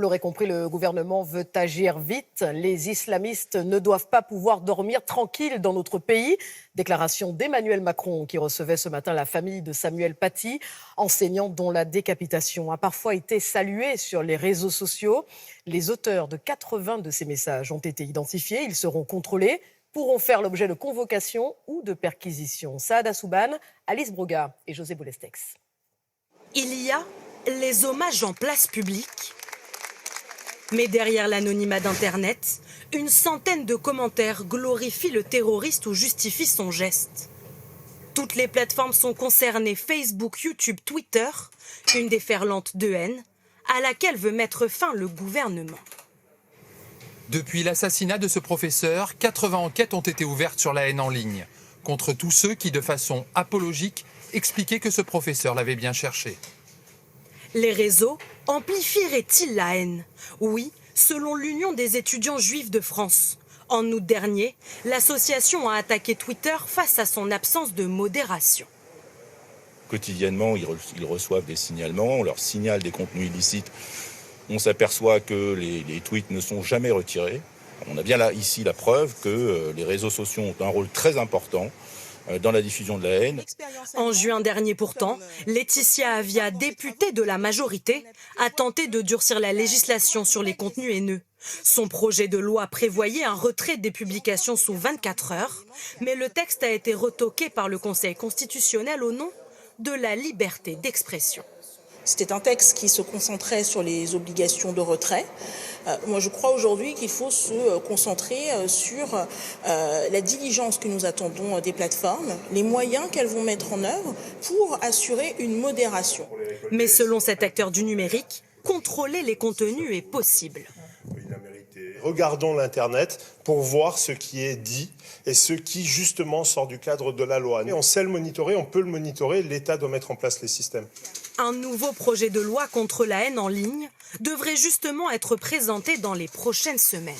Vous l'aurez compris, le gouvernement veut agir vite. Les islamistes ne doivent pas pouvoir dormir tranquilles dans notre pays. Déclaration d'Emmanuel Macron qui recevait ce matin la famille de Samuel Paty, enseignant dont la décapitation a parfois été saluée sur les réseaux sociaux. Les auteurs de 80 de ces messages ont été identifiés. Ils seront contrôlés, pourront faire l'objet de convocations ou de perquisitions. Saada Souban, Alice Broga et José Boulestex. Il y a les hommages en place publique. Mais derrière l'anonymat d'Internet, une centaine de commentaires glorifient le terroriste ou justifient son geste. Toutes les plateformes sont concernées, Facebook, YouTube, Twitter, une déferlante de haine à laquelle veut mettre fin le gouvernement. Depuis l'assassinat de ce professeur, 80 enquêtes ont été ouvertes sur la haine en ligne, contre tous ceux qui, de façon apologique, expliquaient que ce professeur l'avait bien cherché. Les réseaux amplifieraient-ils la haine? Oui, selon l'Union des étudiants juifs de France. En août dernier, l'association a attaqué Twitter face à son absence de modération. Quotidiennement, ils reçoivent des signalements, on leur signale des contenus illicites. On s'aperçoit que les tweets ne sont jamais retirés. On a bien là, ici, la preuve que les réseaux sociaux ont un rôle très important dans la diffusion de la haine. En juin dernier pourtant, Laetitia Avia, députée de la majorité, a tenté de durcir la législation sur les contenus haineux. Son projet de loi prévoyait un retrait des publications sous 24 heures, mais le texte a été retoqué par le Conseil constitutionnel au nom de la liberté d'expression. C'était un texte qui se concentrait sur les obligations de retrait. Moi, je crois aujourd'hui qu'il faut se concentrer sur la diligence que nous attendons des plateformes, les moyens qu'elles vont mettre en œuvre pour assurer une modération. Mais selon cet acteur du numérique, contrôler les contenus est possible. Regardons l'Internet pour voir ce qui est dit et ce qui, justement, sort du cadre de la loi. Et on sait le monitorer, on peut le monitorer, l'État doit mettre en place les systèmes. Un nouveau projet de loi contre la haine en ligne devrait justement être présenté dans les prochaines semaines.